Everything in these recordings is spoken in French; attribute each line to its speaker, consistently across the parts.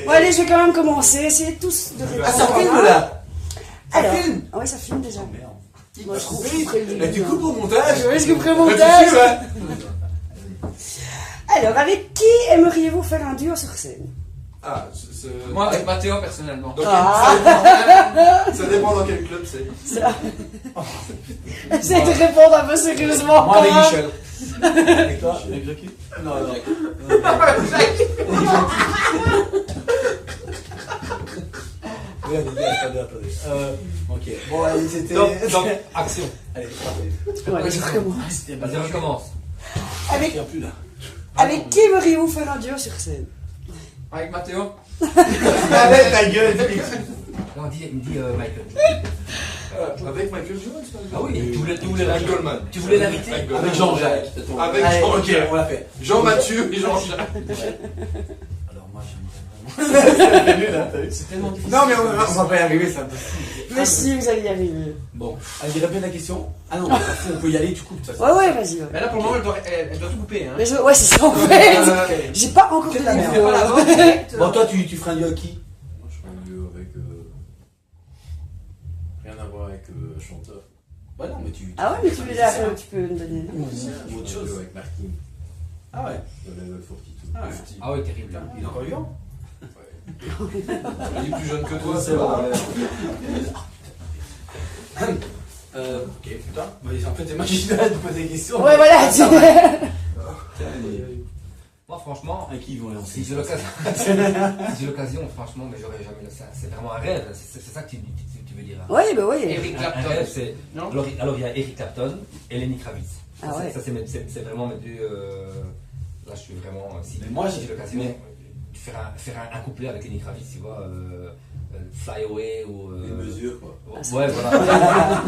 Speaker 1: Bon, allez, je vais quand même commencer. Essayez tous de répondre.
Speaker 2: Ah, ça filme là.
Speaker 1: Alors, oui, ça filme déjà.
Speaker 2: Merde.
Speaker 1: Moi, je trouve
Speaker 2: Oui,
Speaker 1: que
Speaker 2: mais du coup, pour montage.
Speaker 1: je risque de couper le
Speaker 2: Pas de
Speaker 1: montage.
Speaker 2: soucis, ouais.
Speaker 1: Alors, avec qui aimeriez-vous faire un duo sur scène?
Speaker 3: Ah,
Speaker 4: Moi, avec Mathéo, personnellement.
Speaker 3: dans ça dépend dans quel club c'est.
Speaker 1: Ça. Essayez de répondre un peu sérieusement.
Speaker 2: Moi avec
Speaker 1: quand même.
Speaker 2: Michel. Avec toi? Avec Jackie? Non, non. Oui, attendez. Ok. Bon, allez, c'était.
Speaker 4: Donc, action.
Speaker 2: Allez, parfait.
Speaker 1: Ouais, je recommence.
Speaker 4: Vas-y, recommence.
Speaker 1: Avec,
Speaker 2: Il y a plus là.
Speaker 1: avec qui aimeriez-vous faire un duo sur scène?
Speaker 4: Avec Mathéo.
Speaker 2: Allez, ta gueule.
Speaker 4: Non, il me dit Michael.
Speaker 3: Avec Michael Jones, par exemple.
Speaker 4: Ah oui, tu voulais
Speaker 3: Avec
Speaker 4: l'inviter.
Speaker 3: Goldman.
Speaker 4: Tu voulais l'inviter
Speaker 3: Avec Goldman.
Speaker 2: Avec Jean-Jacques.
Speaker 3: Avec
Speaker 2: Allez, ok,
Speaker 3: Jean-Jacques.
Speaker 2: on l'a fait.
Speaker 3: Jean-Mathieu et Jean-Jacques.
Speaker 2: Alors, moi, j'aimerais vraiment.
Speaker 4: C'est tellement difficile.
Speaker 2: Non, mais on va pas y arriver, c'est impossible.
Speaker 1: Mais si, vous allez y arriver.
Speaker 2: Bon, allez, répète la question. Ah non, on peut y aller, tu coupes de toute façon.
Speaker 1: Ouais, ouais, vas-y. Ouais.
Speaker 4: Mais là, pour le moment, elle doit tout couper. Hein.
Speaker 1: Mais ouais, c'est ça en fait. J'ai pas encore de
Speaker 2: C'est de la merde.
Speaker 1: niveau.
Speaker 4: Pas la vente direct.
Speaker 2: Bon, toi, tu feras un duo avec qui?
Speaker 5: Moi, je ferais un duo avec. Rien à voir avec chanteur.
Speaker 2: Bah non, mais tu.
Speaker 1: Ah ouais, mais tu peux me donner.
Speaker 2: Ou autre chose.
Speaker 5: Avec Martin.
Speaker 2: Ah ouais.
Speaker 5: De Level 42.
Speaker 2: Ah ouais.
Speaker 4: Ah ouais, terrible. Hein.
Speaker 2: Il est encore vivant?
Speaker 3: Il est plus jeune que toi,
Speaker 2: C'est
Speaker 3: c'est
Speaker 2: bon.
Speaker 3: vrai.
Speaker 2: Ok, putain. Bah, en fait, c'est moi qui suis là de poser des questions.
Speaker 1: Ouais, voilà.
Speaker 4: Moi, franchement,
Speaker 2: Avec qui ils vont les
Speaker 4: si
Speaker 2: lancer?
Speaker 4: j'ai l'occasion, si j'ai l'occasion, franchement, mais j'aurais jamais le ça. C'est vraiment un rêve. C'est ça que tu veux dire. Hein.
Speaker 1: Ouais, bah ouais.
Speaker 4: Un
Speaker 6: Eric Clapton.
Speaker 4: rêve, c'est.
Speaker 6: Non.
Speaker 4: Alors, il y a Eric Clapton et Lenny Kravitz.
Speaker 1: Ah
Speaker 4: Ça,
Speaker 1: ouais.
Speaker 4: ça, c'est vraiment mes deux. Là, je suis vraiment. Si,
Speaker 2: Mais moi,
Speaker 4: si j'ai l'occasion de faire un couplet avec Lenny Kravitz, tu vois, Fly Away ou.
Speaker 5: Les mesures, quoi.
Speaker 4: Ouais, voilà.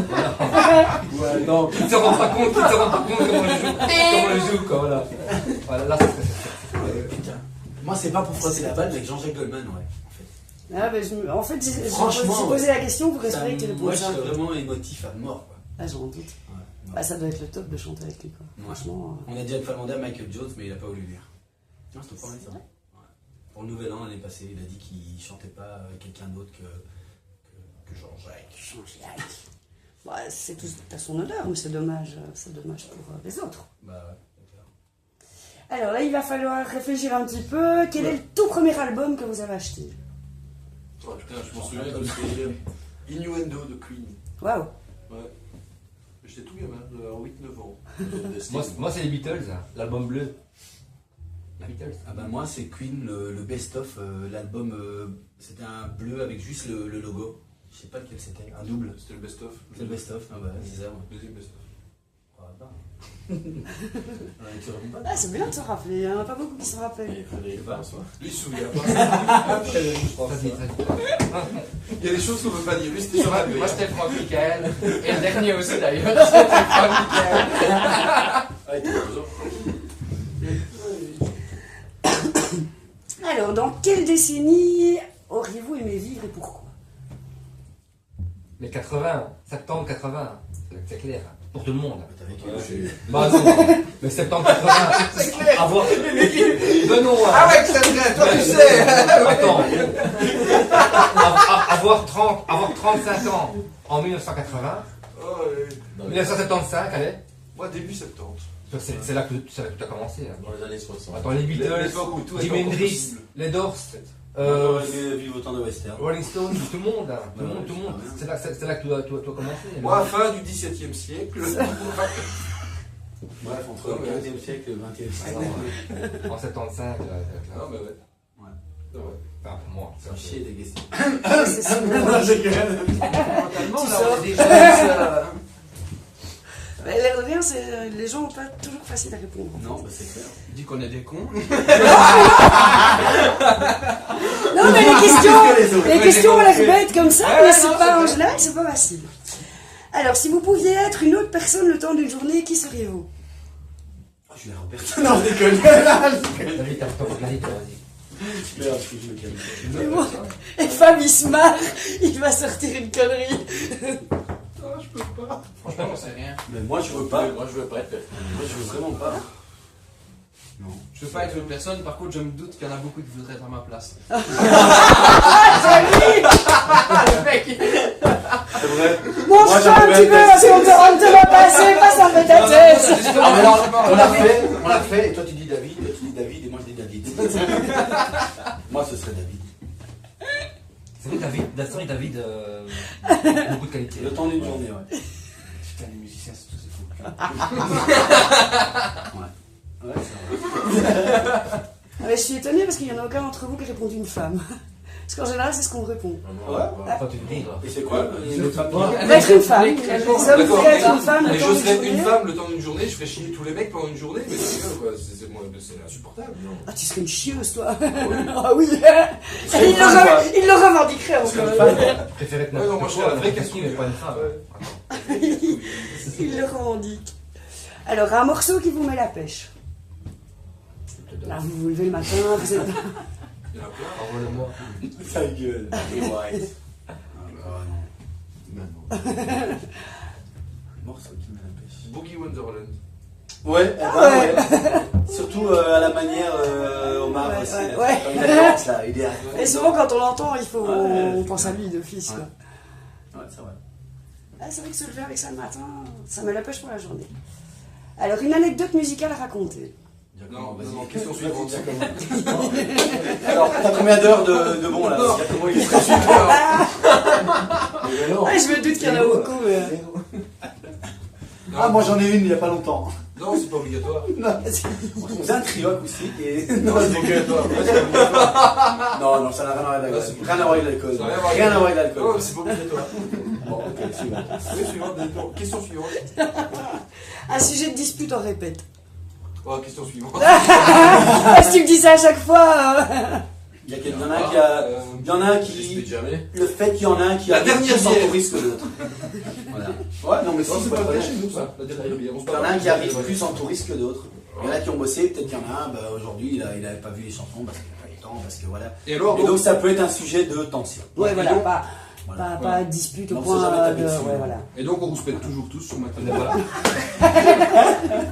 Speaker 2: Ouais, non.
Speaker 4: Ils ne se rendent pas compte comment on joue, quoi, voilà. Voilà, là,
Speaker 2: Putain. Moi, c'est pas pour frotter la balle, mais avec Jean-Jacques Goldman, ouais.
Speaker 1: Ah, bah, en fait, j'ai
Speaker 2: Franchement,
Speaker 1: posé la question pour
Speaker 2: Ça,
Speaker 1: espérer que tu
Speaker 2: moi,
Speaker 1: répondes
Speaker 2: je
Speaker 1: ça.
Speaker 2: serais vraiment émotif à mort, quoi.
Speaker 1: Ah, j'en doute.
Speaker 2: Ouais.
Speaker 1: Bah, ça doit être le top de chanter avec lui, quoi. Franchement.
Speaker 2: On a déjà demandé à Michael Jones, mais il a pas voulu venir. Non, c'est pas mal ça.
Speaker 1: vrai.
Speaker 2: Ouais. Pour le nouvel an, l'année passée, il a dit qu'il chantait pas avec quelqu'un d'autre que Jean-Jacques.
Speaker 1: Jean-Jacques. Bah, c'est tout à son honneur, mais c'est dommage pour les autres.
Speaker 2: Bah ouais, d'accord.
Speaker 1: Alors là, il va falloir réfléchir un petit peu. Quel est le tout premier album que vous avez acheté?
Speaker 3: Oh, putain, je m'en souviens comme c'était Innuendo de Queen.
Speaker 1: Waouh.
Speaker 3: Ouais. J'étais tout gamin, j'avais 8-9 ans.
Speaker 4: moi, c'est les Beatles, hein, l'album bleu. Les Beatles.
Speaker 2: Ah bah moi, c'est Queen, le best-of, l'album, c'était un bleu avec juste le logo. Je sais pas lequel c'était, un double.
Speaker 3: C'était le best-of.
Speaker 2: C'est le best-of, ah bah c'est ça, ouais.
Speaker 3: Deuxième best-of.
Speaker 2: Ah bah. Tu réponds pas?
Speaker 1: Ah, c'est bien de se rappeler. Il n'y en a pas beaucoup qui se rappellent.
Speaker 5: Et Frédéric François.
Speaker 3: Lui, il se souvient pas.
Speaker 4: Vas-y.
Speaker 3: Il y a des choses qu'on peut pas dire. Lui, c'était sur la
Speaker 6: Moi, c'était Franck Michael. Et le dernier aussi, d'ailleurs. C'était Franck Michael.
Speaker 5: Ah, il était présent.
Speaker 1: Alors, dans quelle décennie auriez-vous aimé vivre et pourquoi?
Speaker 4: Les 80, 70, 80, c'est clair, hein, pour tout le monde.
Speaker 2: T'as vécu.
Speaker 4: Bah non, mais 70, 80,
Speaker 6: C'est clair.
Speaker 4: avoir. Benoît,
Speaker 6: Ah ouais, c'est vrai, toi tu sais.
Speaker 4: attends, avoir 35 ans en 1980,
Speaker 3: Oh, ouais.
Speaker 4: 1975, allez,
Speaker 3: Moi, début 70.
Speaker 4: c'est là que tu as commencé. Hein.
Speaker 5: Dans les années 60.
Speaker 4: Attends, les Beatles,
Speaker 3: L'époque où tout était
Speaker 4: Jimi
Speaker 3: encore
Speaker 4: Hendrix,
Speaker 3: possible.
Speaker 4: les Doors,
Speaker 2: Vivre autant de western.
Speaker 4: Rolling Stones, tout le monde, hein, tout le
Speaker 2: Ouais,
Speaker 4: monde, tout le monde.
Speaker 2: c'est
Speaker 4: C'est là que tu as commencé.
Speaker 3: Moi, fin du XVIIe siècle.
Speaker 2: Bref, entre le 15e siècle et le 20e siècle.
Speaker 4: En 75,
Speaker 3: Non, mais ouais. C'est vrai.
Speaker 4: enfin, pour moi,
Speaker 2: Ça chier des questions.
Speaker 1: C'est ça.
Speaker 6: Mentalement,
Speaker 1: Tu
Speaker 6: là,
Speaker 1: sors.
Speaker 6: on est déjà ça.
Speaker 1: Mais l'air de rien, les gens n'ont pas toujours facile à répondre. en fait.
Speaker 2: Non, bah c'est clair.
Speaker 6: Il dit qu'on est des cons.
Speaker 1: Non, mais les questions ont l'air bêtes comme ça,
Speaker 6: Ouais,
Speaker 1: mais
Speaker 6: ouais,
Speaker 1: c'est
Speaker 6: non,
Speaker 1: pas
Speaker 6: c'est
Speaker 1: en
Speaker 6: vrai.
Speaker 1: général, c'est pas facile. Alors, si vous pouviez être une autre personne le temps d'une journée, qui seriez-vous?
Speaker 2: Oh, je vais en personne. Non, je déconne.
Speaker 4: Vas-y, t'as pas regardé, toi, vas-y.
Speaker 2: Merde, faut que je me calme.
Speaker 1: C'est bon. Et Fab, il se marre, il va sortir une connerie.
Speaker 3: Ah, je peux pas.
Speaker 6: Franchement, on sait rien.
Speaker 2: Mais moi, je veux pas.
Speaker 5: Moi, je veux pas être perfect.
Speaker 2: Moi, je veux vraiment pas. Non.
Speaker 3: Je veux pas être une personne, par contre, je me doute qu'il y en a beaucoup qui voudraient être à ma place.
Speaker 1: Ah,
Speaker 3: Le mec,
Speaker 5: C'est vrai.
Speaker 1: Mange
Speaker 5: Moi,
Speaker 1: pas un
Speaker 5: j'aimerais
Speaker 1: petit peu
Speaker 5: être-
Speaker 1: parce qu'on te va passer, passe un peu ta tête.
Speaker 2: Ah, mais non, on l'a fait, et toi tu dis David, et tu dis David, et moi je dis David. Moi ce serait David.
Speaker 4: C'est vrai, Dasson et David, beaucoup de qualité.
Speaker 2: Le temps d'une journée, ouais.
Speaker 4: Putain, les musiciens, c'est tout, c'est fou.
Speaker 2: Ouais, c'est vrai.
Speaker 1: Ah, mais je suis étonnée parce qu'il n'y en a aucun d'entre vous qui a répondu une femme. Parce qu'en général, c'est ce qu'on répond.
Speaker 4: Toi, tu te dis, là.
Speaker 2: Et c'est quoi les femmes qui-
Speaker 1: Être une femme. Les hommes
Speaker 3: D'accord,
Speaker 1: voudraient être une femme.
Speaker 3: mais
Speaker 1: le
Speaker 3: je
Speaker 1: temps d'une
Speaker 3: serais
Speaker 1: journée.
Speaker 3: une femme le temps d'une journée, je ferais chier tous les mecs pendant une journée, mais c'est insupportable. Non.
Speaker 1: Ah, tu serais une chieuse, toi.
Speaker 3: Oui.
Speaker 1: Ah oui.
Speaker 2: serais une
Speaker 1: Il
Speaker 2: femme, quoi.
Speaker 1: le revendiquerait encore.
Speaker 4: Je préfère être
Speaker 3: Ouais, non, moi, je serais la vraie
Speaker 4: casquille, mais pas une femme.
Speaker 1: Il le revendique. Alors, un morceau qui vous met la pêche. Là, vous vous levez le matin, vous êtes...
Speaker 3: Il y en a plein.
Speaker 4: Envoie-le-moi.
Speaker 2: Ta gueule. Et White.
Speaker 5: Maintenant.
Speaker 2: Morceau qui me la pêche.
Speaker 3: Boogie Wonderland.
Speaker 2: Ouais, ouais. Surtout à la manière Omar
Speaker 1: Ouais,
Speaker 2: aussi.
Speaker 1: ouais,
Speaker 2: là.
Speaker 1: ouais.
Speaker 2: Quand il danse là, il est à
Speaker 1: Et souvent, quand on l'entend, il faut...
Speaker 2: Ouais,
Speaker 1: on pense à lui d'office, quoi.
Speaker 2: Ouais, c'est vrai.
Speaker 1: Ah, c'est vrai que se lever avec ça le matin, ça met la pêche pour la journée. Alors, une anecdote musicale à raconter.
Speaker 3: Non, non, question suivante.
Speaker 2: Alors, t'as combien d'heures de bon là? Parce qu'après moi, il est très
Speaker 1: Ouais, je me doute qu'il y en a beaucoup, mais...
Speaker 2: Ah, moi j'en ai une il y a pas longtemps.
Speaker 3: Non, c'est pas obligatoire.
Speaker 2: On faisait un trioc aussi et.
Speaker 3: Non, c'est obligatoire.
Speaker 2: Non, non, ça n'a rien à voir avec l'alcool.
Speaker 3: c'est-
Speaker 2: Rien à voir avec l'alcool.
Speaker 3: Ça n'a rien à voir avec
Speaker 2: Rien à voir avec
Speaker 3: Non,
Speaker 2: l'alcool.
Speaker 3: c'est pas obligatoire.
Speaker 2: Bon, ok, suivant.
Speaker 3: Oui, suivante, d'accord. Question suivante.
Speaker 1: Un sujet de dispute, on répète.
Speaker 3: Oh, question suivante.
Speaker 1: Ah, si tu me dis ça à chaque fois...
Speaker 2: Il y en a un qui a. Il y en a un
Speaker 3: Je dispute
Speaker 2: qui.
Speaker 3: jamais.
Speaker 2: Le fait qu'il y en a un qui
Speaker 3: La
Speaker 2: a
Speaker 3: dernière
Speaker 2: plus en
Speaker 3: bière.
Speaker 2: touriste que l'autre. Voilà. Ouais, non, mais si,
Speaker 3: Non, c'est
Speaker 2: faut
Speaker 3: pas
Speaker 2: être
Speaker 3: vrai
Speaker 2: honnête.
Speaker 3: chez nous, ça. La dernière bière. On se
Speaker 2: Il y en a
Speaker 3: parle.
Speaker 2: un qui arrive plus en touriste que d'autres. Il y en a qui ont bossé, peut-être qu'il y en a un, bah, aujourd'hui il avait pas vu les chansons parce qu'il n'a pas eu le temps, parce que voilà.
Speaker 3: Et alors,
Speaker 2: Et donc ça peut être un sujet de tension.
Speaker 1: Ouais,
Speaker 3: Et
Speaker 1: voilà,
Speaker 3: donc-
Speaker 1: pas
Speaker 2: Voilà.
Speaker 1: pas de dispute au
Speaker 2: Non,
Speaker 1: point
Speaker 2: c'est jamais tapé
Speaker 1: de...
Speaker 2: dessus.
Speaker 1: Ouais, voilà.
Speaker 3: Et donc on rouspète toujours tous sur ma télé.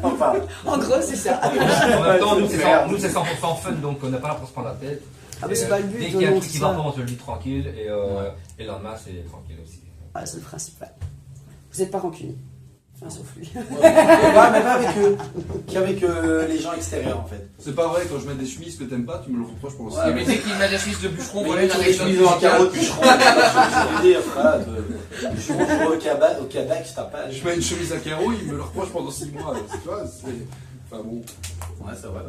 Speaker 2: Enfin,
Speaker 1: En gros, c'est ça.
Speaker 4: En même temps, nous, c'est
Speaker 2: Merde.
Speaker 4: 100% fun, donc on n'a pas là pour se prendre la tête.
Speaker 1: Ah, mais c'est pas le but,
Speaker 4: Dès
Speaker 1: tout
Speaker 4: qu'il y
Speaker 1: le
Speaker 4: a un
Speaker 1: monde
Speaker 4: truc qui
Speaker 1: sait
Speaker 4: va
Speaker 1: ça.
Speaker 4: pas, on se le dit tranquille, et le lendemain, c'est tranquille aussi.
Speaker 1: Ah, c'est le principal. Vous n'êtes pas rancunier. Enfin, sauf lui.
Speaker 2: ouais, mais pas avec eux, qu'avec les gens extérieurs en fait.
Speaker 3: C'est pas vrai, quand je mets des chemises que t'aimes pas, tu me le reproches pour aussi.
Speaker 2: Ouais,
Speaker 6: Mais dès qu'il met des chemises de bûcheron,
Speaker 2: Mais
Speaker 6: voilà
Speaker 2: ils
Speaker 6: une
Speaker 2: ont des
Speaker 6: anecdote
Speaker 2: chemises en carreau de
Speaker 6: musicale.
Speaker 2: bûcheron. Je veux dire, frère, je joue au Québec, je tapage.
Speaker 3: Je mets une chemise à carreaux, il me le reproche pendant 6 mois. Tu vois, c'est. Enfin bon.
Speaker 2: Ouais, ça va.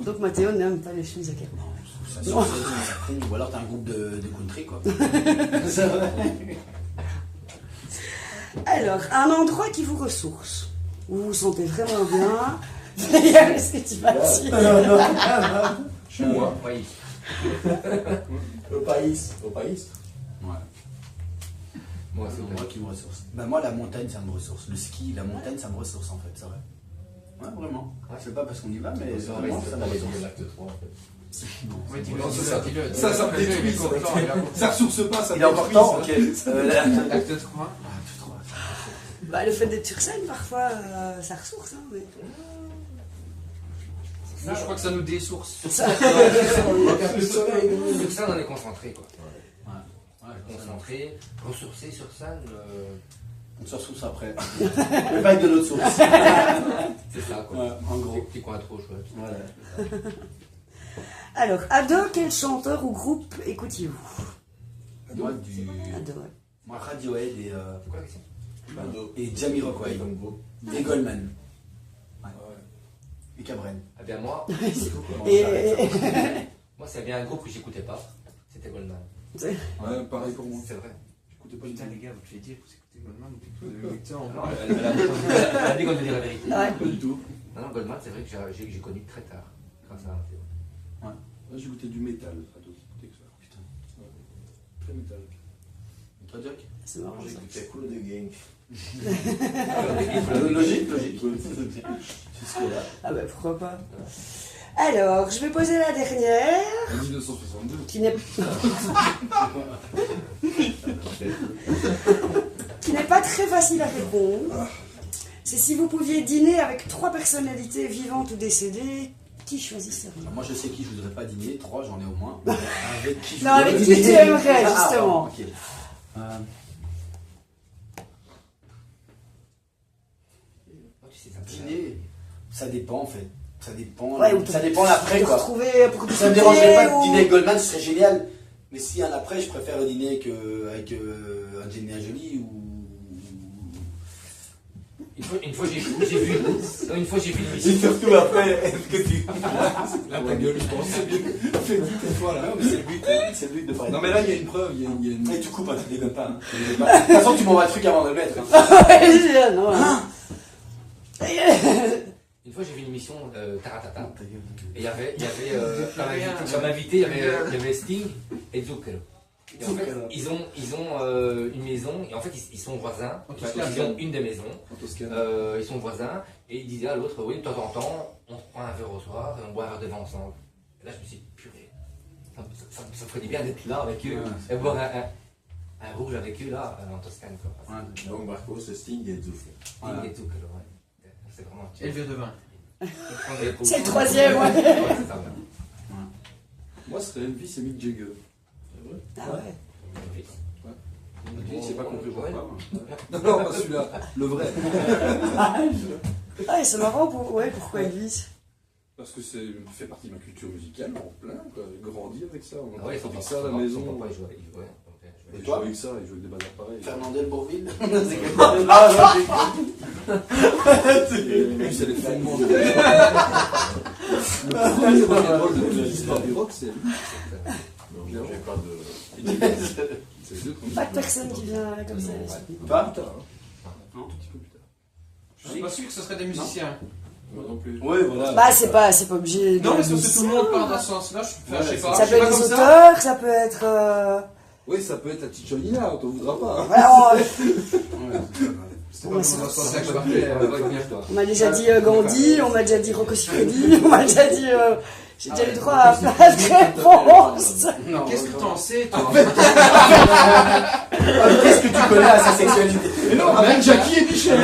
Speaker 1: Donc Mathéo n'aime pas les chemises à carreaux.
Speaker 2: Ça se fait, ou alors t'as un groupe de country quoi.
Speaker 1: Alors, un endroit qui vous ressource, où vous vous sentez vraiment bien. Est-ce que tu vas dire
Speaker 3: Chez moi.
Speaker 4: Oui.
Speaker 5: Au pays. Au pays.
Speaker 2: Ouais.
Speaker 4: Moi,
Speaker 2: C'est
Speaker 4: c'est
Speaker 2: moi qui me ressource. Bah moi la montagne ça me ressource. Le ski, la montagne ça me ressource en fait, c'est vrai. Ouais vraiment. C'est pas parce qu'on y va mais
Speaker 5: C'est
Speaker 2: vraiment ça me ressource.
Speaker 5: de l'acte 3 en fait.
Speaker 6: Oui, dis-le,
Speaker 3: Non,
Speaker 6: dis-le,
Speaker 3: ça-
Speaker 6: dis-le.
Speaker 3: ça me détruit, ça. Ça ressource pas, ça
Speaker 2: Il est encore
Speaker 3: détruit,
Speaker 2: temps,
Speaker 3: ça.
Speaker 2: ok.
Speaker 6: L'acte 3.
Speaker 1: Bah, le fait d'être sur scène, parfois, ça ressource. Hein, mais...
Speaker 6: Moi, je crois que ça nous désource.
Speaker 4: Sur ça, on est concentré, quoi. Concentré, ressourcé sur scène,
Speaker 2: On se ressource après. Mais pas avec de l'autre source.
Speaker 4: c'est ça, quoi.
Speaker 2: Ouais, en gros.
Speaker 4: Petit coin trop chouette.
Speaker 2: Voilà.
Speaker 1: Alors, Ado, quel chanteur ou groupe écoutiez-vous?
Speaker 2: Moi du.
Speaker 1: Ado, ouais.
Speaker 2: Moi Radiohead et,
Speaker 4: C'est quoi la question?
Speaker 2: et Jamiroquai.
Speaker 5: Comme groupe.
Speaker 2: Et Goldman.
Speaker 5: Ouais.
Speaker 2: Et Cabrel.
Speaker 4: Eh bien, moi, moi c'est bien un groupe que j'écoutais pas. C'était Goldman.
Speaker 3: Ouais, pareil pour moi.
Speaker 4: C'est vrai.
Speaker 3: J'écoutais pas du tout.
Speaker 6: Putain, les gars, vous devez dire, vous écoutez Goldman, vous écoutez en
Speaker 4: Non, elle a dit qu'on devait dire la vérité.
Speaker 1: Ouais.
Speaker 3: Pas du tout.
Speaker 4: Non, non, Goldman, c'est vrai que j'ai connu très tard. Grâce à un Théo.
Speaker 3: Moi, j'écoutais du métal. Ado, j'écoutais que ça.
Speaker 2: Putain.
Speaker 3: Très métal.
Speaker 2: Et toi Jack?
Speaker 1: C'est marrant, ça.
Speaker 5: J'écoutais Cool de Gang.
Speaker 2: Logique, logique. Jusque-là.
Speaker 1: Ah bah, pourquoi pas. Alors, je vais poser la dernière,
Speaker 3: En 1962.
Speaker 1: qui n'est qui n'est pas très facile à répondre. C'est si vous pouviez dîner avec 3 personnalités vivantes ou décédées, qui choisisseriez?
Speaker 2: Moi, je sais qui je voudrais pas dîner. 3, j'en ai au moins. Avec qui je
Speaker 1: Non,
Speaker 2: voudrais
Speaker 1: avec qui
Speaker 2: dîner.
Speaker 1: tu aimerais,
Speaker 2: Ah,
Speaker 1: justement.
Speaker 2: ok.
Speaker 4: Tu sais, ça peut-
Speaker 2: Dîner, ça dépend en fait. Ça dépend.
Speaker 1: Ouais, ou
Speaker 2: ça dépend l'après
Speaker 1: Te
Speaker 2: quoi.
Speaker 1: retrouver pour
Speaker 2: Ça me
Speaker 1: discuter,
Speaker 2: dérangerait pas de
Speaker 1: ou-
Speaker 2: dîner avec Goldman, ce serait génial. Mais si un après, je préfère dîner avec Angelina Jolie ou.
Speaker 4: Une fois j'ai vu une
Speaker 5: Et surtout après, est-ce que tu.
Speaker 3: Là, ta gueule, je pense.
Speaker 5: Fais vite une fois là.
Speaker 3: Non, mais c'est le but de parler. Non, mais là, il y a une preuve. Il y a une...
Speaker 2: Et tu coupes, hein, tu dégonnes pas. Hein. Tu dégonnes pas. De toute façon, tu m'envoies le truc avant de le mettre. Hein.
Speaker 1: Ouais, je dis, non.
Speaker 4: Une fois j'ai vu une émission Taratata et il y avait comme invité il y avait Sting et Zucchero. Et en fait, ils ont une maison et en fait ils sont voisins. Enfin, ils ont une des maisons. Ils sont voisins et ils disaient à l'autre oui de temps en temps on se prend un verre au soir et on boit un verre de vin ensemble. Et là je me suis dit purée, ça ferait du bien d'être là avec eux et boire un rouge avec eux là en Toscane quoi.
Speaker 5: Donc Marcos, Sting et Zuffle.
Speaker 4: Sting et Zucchero, ouais. C'est vraiment.
Speaker 6: Et le verre de vin.
Speaker 1: C'est le troisième, ouais.
Speaker 4: C'est ça, ouais.
Speaker 3: Moi, ce serait Elvis et Mick Jagger.
Speaker 1: Ah ouais.
Speaker 3: J'ai pas compris pourquoi. Non, non, pas celui-là. Le vrai.
Speaker 1: Ah, c'est marrant, pourquoi Elvis?
Speaker 3: Parce que c'est fait partie de ma culture musicale, en plein, quoi. J'ai grandi avec ça. On
Speaker 4: Ah ouais,
Speaker 3: avec ça à la maison.
Speaker 4: Son papa, il jouait.
Speaker 3: Et toi avec ça, il jouait avec des bazars pareils.
Speaker 2: Fernandel Bourville.
Speaker 3: Ah, lui, c'est les fondements de le premier rock'n'roll de toute l'histoire du rock, c'est lui.
Speaker 5: Donc j'ai pas de.
Speaker 3: C'est les deux premiers.
Speaker 1: Pas de personne qui vient comme ça.
Speaker 2: Pas
Speaker 3: Plus tard, hein.
Speaker 2: Non.
Speaker 3: Un tout petit peu plus tard.
Speaker 6: Je suis pas sûr que ce serait des musiciens.
Speaker 3: Moi non plus.
Speaker 2: Ouais, voilà.
Speaker 1: Bah, c'est pas obligé.
Speaker 6: Non,
Speaker 1: de
Speaker 6: mais c'est parce que tout le monde
Speaker 1: musicien.
Speaker 6: part dans ce sens-là. Je sais pas.
Speaker 1: Ça
Speaker 6: je
Speaker 1: peut
Speaker 6: sais pas
Speaker 1: être
Speaker 6: comme
Speaker 1: des
Speaker 6: ça.
Speaker 1: auteurs, ça peut être.
Speaker 3: Oui, ça peut être la Ticciolina, on t'en voudra pas. Hein.
Speaker 1: Voilà,
Speaker 6: C'est pas dans ce sens-là que je partais.
Speaker 1: on m'a déjà dit Gandhi, on m'a déjà dit Rocco Siffredi, on m'a déjà dit. J'ai déjà eu droit à plein de réponses.
Speaker 2: Non,
Speaker 6: Qu'est-ce que t'en sais, toi?
Speaker 2: Qu'est-ce que tu connais à sa sexualité?
Speaker 3: Non, avec Jackie et Michel.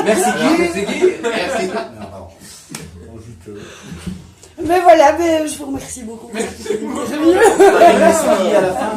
Speaker 2: Merci
Speaker 4: C'est
Speaker 2: Guy.
Speaker 4: qui
Speaker 2: Merci. Non, pardon.
Speaker 1: Mais voilà, je vous remercie beaucoup.
Speaker 6: Merci
Speaker 1: C'était
Speaker 2: Merci Guy à la fin.